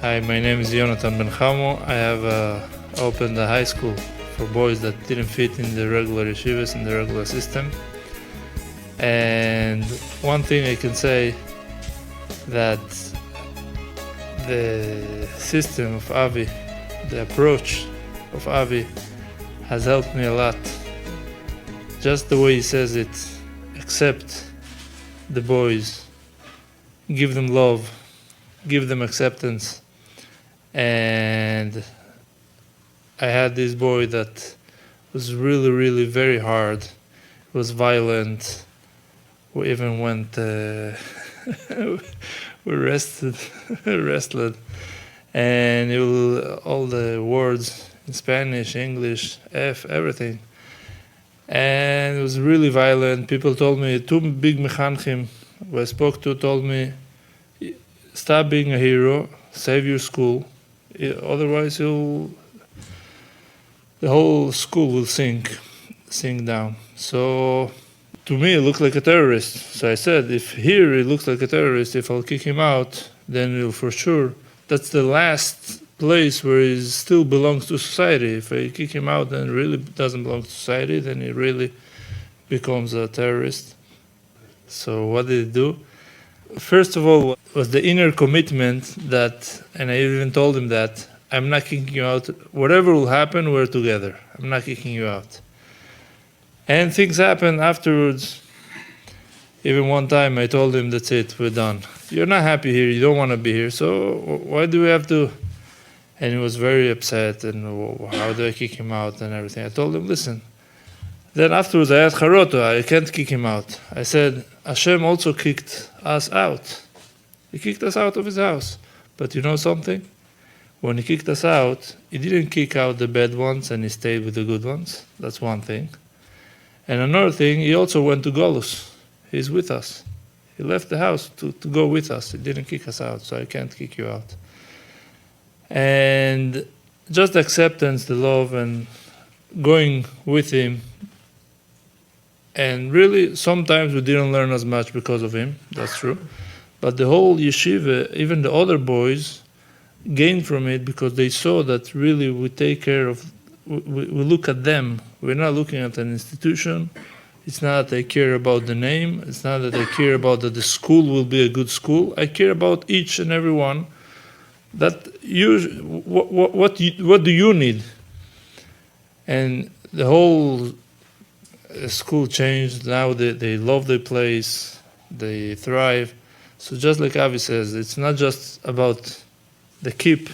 Hi, my name is Jonathan Ben Chamo. I have opened a high school for boys that didn't fit in the regular yeshivas, in the regular system. And one thing I can say, that the system of Avi, the approach of Avi, has helped me a lot. Just the way he says it, accept the boys, give them love, give them acceptance. And I had this boy that was really, really very hard, was violent. We even went, we wrestled, and all the words in Spanish, English, F, everything. And it was really violent. People told me, two big mechanchim who I spoke to told me, stop being a hero, save your school, otherwise the whole school will sink down. So to me, it looked like a terrorist. So I said, if here it looks like a terrorist, if I'll kick him out, then it'll for sure. That's the last place where he still belongs to society. If I kick him out and really doesn't belong to society, then he really becomes a terrorist. So what did he do? First of all, was the inner commitment that, and I even told him that, I'm not kicking you out. Whatever will happen, we're together. I'm not kicking you out. And things happened afterwards. Even one time I told him, that's it, we're done. You're not happy here, you don't want to be here, so why do we have to? And he was very upset, and how do I kick him out and everything. I told him, listen. Then afterwards I had charoto, I can't kick him out. I said, Hashem also kicked us out. He kicked us out of his house. But you know something? When he kicked us out, he didn't kick out the bad ones and he stayed with the good ones. That's one thing. And another thing, he also went to Golus. He's with us. He left the house to go with us. He didn't kick us out, so I can't kick you out. And just acceptance, the love, and going with him. And really, sometimes we didn't learn as much because of him, that's true. But the whole yeshiva, even the other boys, gained from it because they saw that really we take care of, we look at them. We're not looking at an institution. It's not that I care about the name. It's not that I care about that the school will be a good school. I care about each and every one. That what do you need? And the whole school changed. Now they love their place. They thrive. So just like Avi says, it's not just about the keep.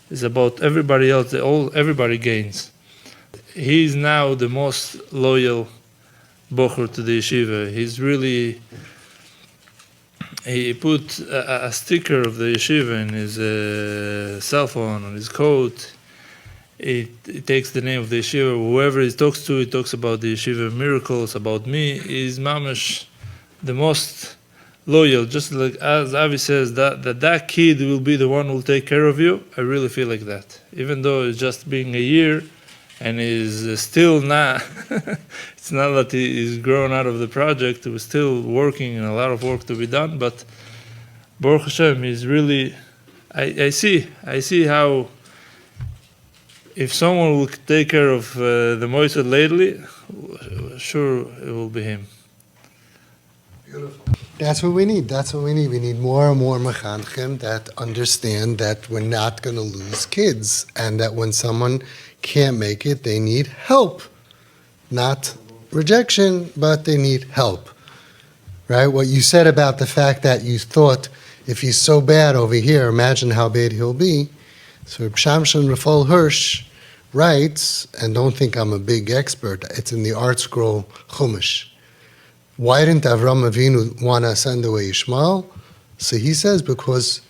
It's about everybody else. Everybody gains. He's now the most loyal bocher to the yeshiva. He put a sticker of the yeshiva in his cell phone, on his coat. He takes the name of the yeshiva. Whoever he talks to, he talks about the yeshiva miracles, about me. He's mamash the most loyal. Just like as Avi says, that kid will be the one who will take care of you. I really feel like that. Even though it's just being a year, and is still not, it's not that he's grown out of the project, we're still working and a lot of work to be done, but Baruch Hashem is really, I see how if someone will take care of the Moised lately, sure it will be him. Beautiful. That's what we need. We need more and more mechanchim that understand that we're not going to lose kids, and that when someone can't make it, they need help. Not rejection, but they need help. Right? What you said about the fact that you thought, if he's so bad over here, imagine how bad he'll be. So Shamshon Rafal Hirsch writes, and don't think I'm a big expert, it's in the Art Scroll Chumash. Why didn't Avram Avinu want to send away Yishmael? So he says because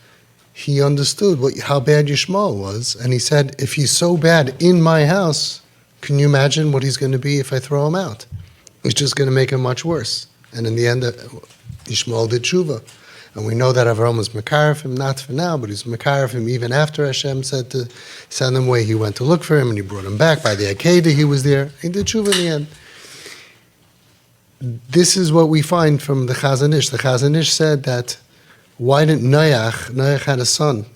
he understood how bad Yishmael was, and he said, if he's so bad in my house, can you imagine what he's going to be if I throw him out? It's just going to make him much worse. And in the end, Yishmael did tshuva. And we know that Avram was Makar him, not for now, but he's Makar him even after Hashem said to send him away. He went to look for him, and he brought him back. By the Akedah, he was there. He did tshuva in the end. This is what we find from the Chazon Ish. The Chazon Ish said that, why didn't Noach had a son,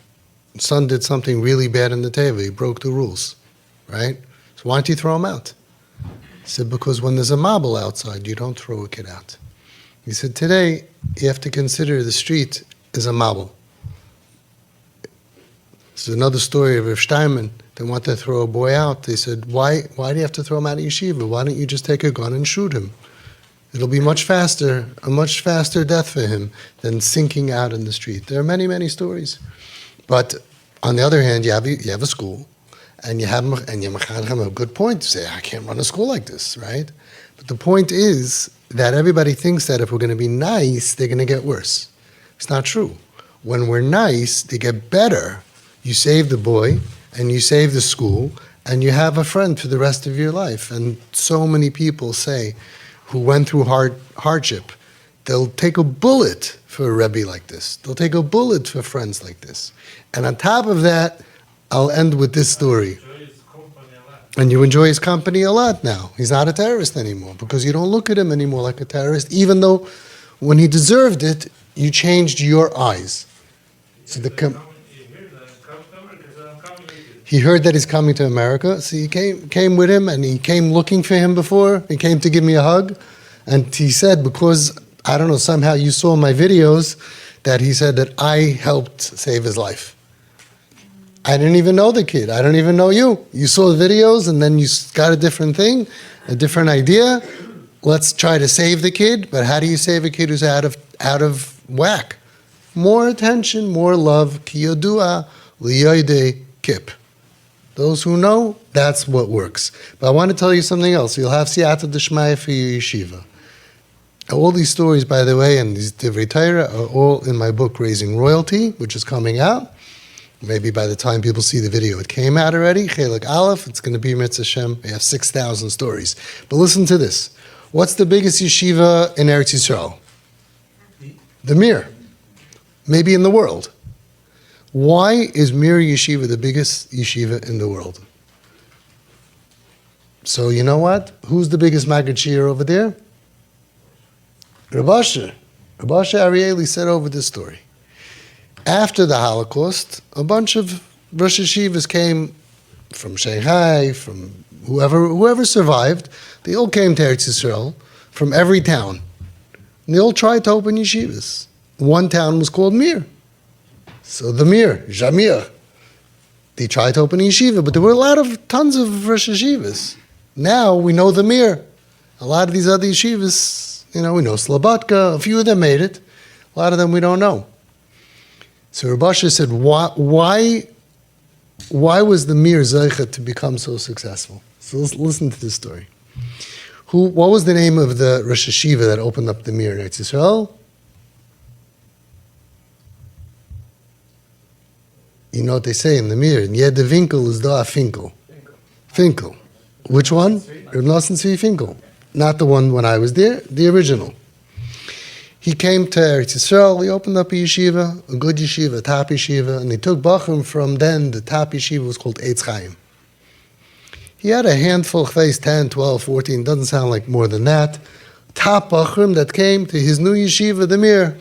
son did something really bad in the teva. He broke the rules, right? So why don't you throw him out? He said, because when there's a marble outside, you don't throw a kid out. He said, today, you have to consider the street as a marble. This is another story of Rav Steinman. They want to throw a boy out. They said, why do you have to throw him out of yeshiva? Why don't you just take a gun and shoot him? It'll be much faster, a much faster death for him than sinking out in the street. There are many, many stories. But on the other hand, you have a school, and you have a good point to say, I can't run a school like this, right? But the point is that everybody thinks that if we're going to be nice, they're going to get worse. It's not true. When we're nice, they get better. You save the boy, and you save the school, and you have a friend for the rest of your life. And so many people say, who went through hardship, they'll take a bullet for a Rebbe like this. They'll take a bullet for friends like this. And on top of that, I'll end with this story. And you enjoy his company a lot now. He's not a terrorist anymore because you don't look at him anymore like a terrorist, even though when he deserved it, you changed your eyes. So he heard that he's coming to America, so he came with him, and he came looking for him before. He came to give me a hug, and he said, because, I don't know, somehow you saw my videos, that he said that I helped save his life. I didn't even know the kid. I don't even know you. You saw the videos, and then you got a different thing, a different idea. Let's try to save the kid, but how do you save a kid who's out of whack? More attention, more love. Ki yodua liyoide kip. Those who know, that's what works. But I want to tell you something else. You'll have siyata d'shmaya for your yeshiva. All these stories, by the way, and these divrei Torah are all in my book, Raising Royalty, which is coming out. Maybe by the time people see the video, it came out already. Chelik Aleph, it's going to be Mitzvah Shem. We have 6,000 stories. But listen to this. What's the biggest yeshiva in Eretz Yisrael? The Mir. Maybe in the world. Why is Mir Yeshiva the biggest yeshiva in the world? So you know what? Who's the biggest Maggid Shir over there? Rav Asher. Rav Asher Arieli said over this story. After the Holocaust, a bunch of Rosh Yeshivas came from Shanghai, from whoever survived. They all came to Eretz Yisrael from every town. And they all tried to open yeshivas. One town was called Mir. So the Mir, Jamir, they tried to open a yeshiva, but there were tons of Rosh Yeshivas. Now we know the Mir. A lot of these other yeshivas, we know Slobodka, a few of them made it. A lot of them we don't know. So Rav Asher said, why was the Mir Zeicha to become so successful? So let's listen to this story. What was the name of the Rosh Yeshiva that opened up the Mir in Eretz Yisrael? You know what they say in the Mir? In Yed de Winkel is da Finkel. Finkel. Which one? Reb Nosson Tzvi Finkel. Not the one when I was there, the original. He came to Eretz Yisrael, he opened up a yeshiva, a good yeshiva, a top yeshiva, and he took Bachim from then. The top yeshiva was called Eitz Chaim. He had a handful, 10, 12, 14, doesn't sound like more than that. Top Bachim that came to his new yeshiva, the Mir.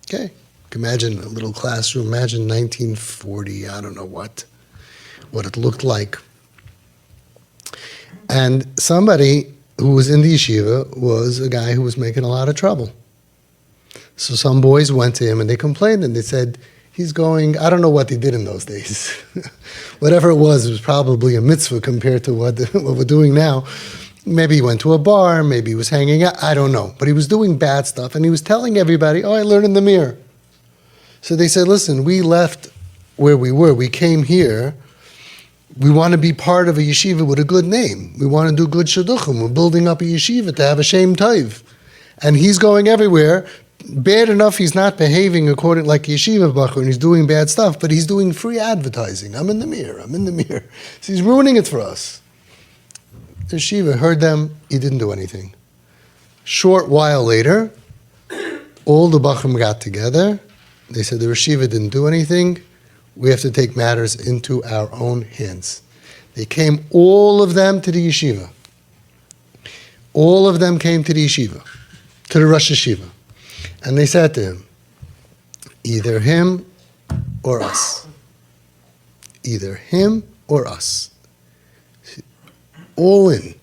Okay. Imagine a little classroom, imagine 1940, I don't know what it looked like. And somebody who was in the yeshiva was a guy who was making a lot of trouble. So some boys went to him and they complained and they said, he's going, I don't know what he did in those days. Whatever it was probably a mitzvah compared to what we're doing now. Maybe he went to a bar, maybe he was hanging out, I don't know. But he was doing bad stuff and he was telling everybody, I learned in the Mir. So they said, listen, we left where we were. We came here. We want to be part of a yeshiva with a good name. We want to do good shidduchim. We're building up a yeshiva to have a shem tov. And he's going everywhere. Bad enough he's not behaving according like yeshiva bachur and he's doing bad stuff, but he's doing free advertising. I'm in the Mir. So he's ruining it for us. The yeshiva heard them. He didn't do anything. Short while later, all the bachrim got together. They said the yeshiva didn't do anything. We have to take matters into our own hands. They came, all of them, to the yeshiva. All of them came to the yeshiva, to the Rosh Yeshiva. And they said to him, either him or us. either him or us. All in.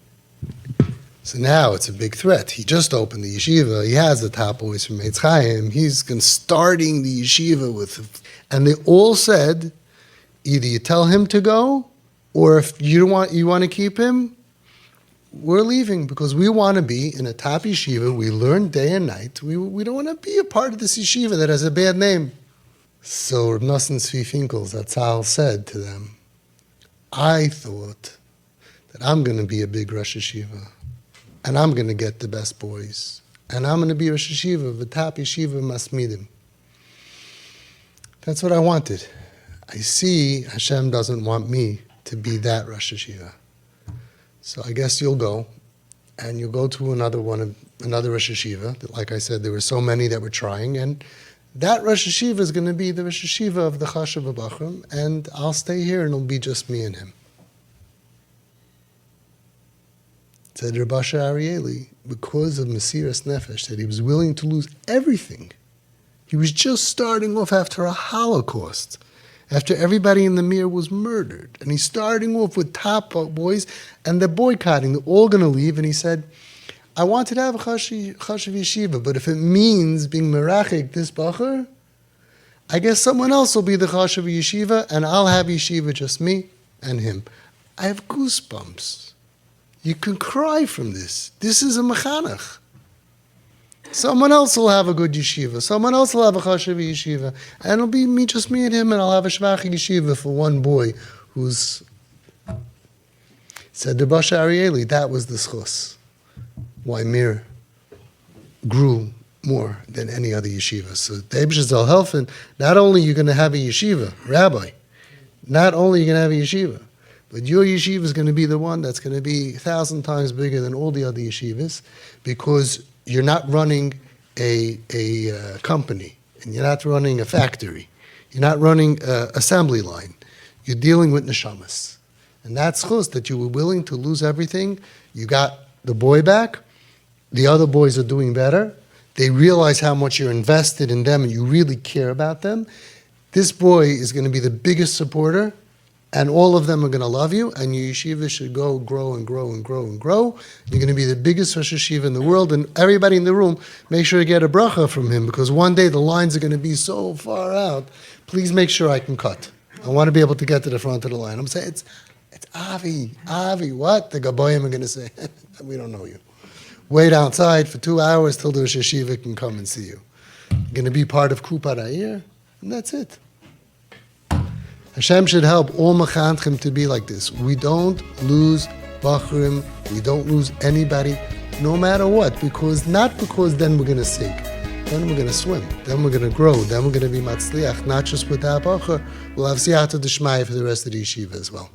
So now it's a big threat. He just opened the yeshiva. He has the top boys from Eitz Chaim. He's starting the yeshiva with, and they all said, either you tell him to go, or if you want to keep him, we're leaving because we want to be in a top yeshiva. We learn day and night. We don't want to be a part of this yeshiva that has a bad name. So Reb Nosson Tzvi Finkel, Zatzal, said to them, I thought that I'm going to be a big Rosh Yeshiva, and I'm going to get the best boys, and I'm going to be Rosh Yeshiva of the top yeshiva Masmidim. That's what I wanted. I see Hashem doesn't want me to be that Rosh Yeshiva. So I guess you'll go, and you'll go to another Rosh Yeshiva. Like I said, there were so many that were trying, and that Rosh Yeshiva is going to be the Rosh Yeshiva of the Chashuv Bachram, and I'll stay here, and it'll be just me and him. Said Reb Asher Arieli, because of Mesiras Nefesh, that he was willing to lose everything. He was just starting off after a Holocaust, after everybody in the Mir was murdered. And he's starting off with top boys, and they're boycotting. They're all going to leave. And he said, I wanted to have a Chashuv Yeshiva, but if it means being Merachik this Bacher, I guess someone else will be the Chashuv Yeshiva, and I'll have Yeshiva just me and him. I have goosebumps. You can cry from this. This is a Mechanech. Someone else will have a good yeshiva. Someone else will have a chashuv yeshiva. And it'll be just me and him, and I'll have a shvach yeshiva for one boy who's... Said Reb Asher Arieli, that was the schus. Why Mir grew more than any other yeshiva. So the Eibush Zal helfen, not only you're going to have a yeshiva, rabbi, not only you're going to have a yeshiva, but your yeshiva is going to be the one that's going to be 1,000 times bigger than all the other yeshivas, because you're not running a company, and you're not running a factory. You're not running an assembly line. You're dealing with neshamas. And that's chus, that you were willing to lose everything. You got the boy back. The other boys are doing better. They realize how much you're invested in them and you really care about them. This boy is going to be the biggest supporter, and all of them are going to love you, and your yeshiva should grow and grow and grow and grow. You're going to be the biggest Rosh Yeshiva in the world, and everybody in the room, make sure you get a bracha from him, because one day the lines are going to be so far out. Please make sure I can cut. I want to be able to get to the front of the line. I'm saying, it's Avi, what? The Gaboyim are going to say, we don't know you. Wait outside for 2 hours till the Rosh Yeshiva can come and see you. You're going to be part of Kupat Ha'ir, and that's it. Hashem should help all mechanchim to be like this. We don't lose bachrim, we don't lose anybody, no matter what, not because then we're going to sink, then we're going to swim, then we're going to grow, then we're going to be matzliach, not just with that bachar, we'll have siyata d'shmaya for the rest of the yeshiva as well.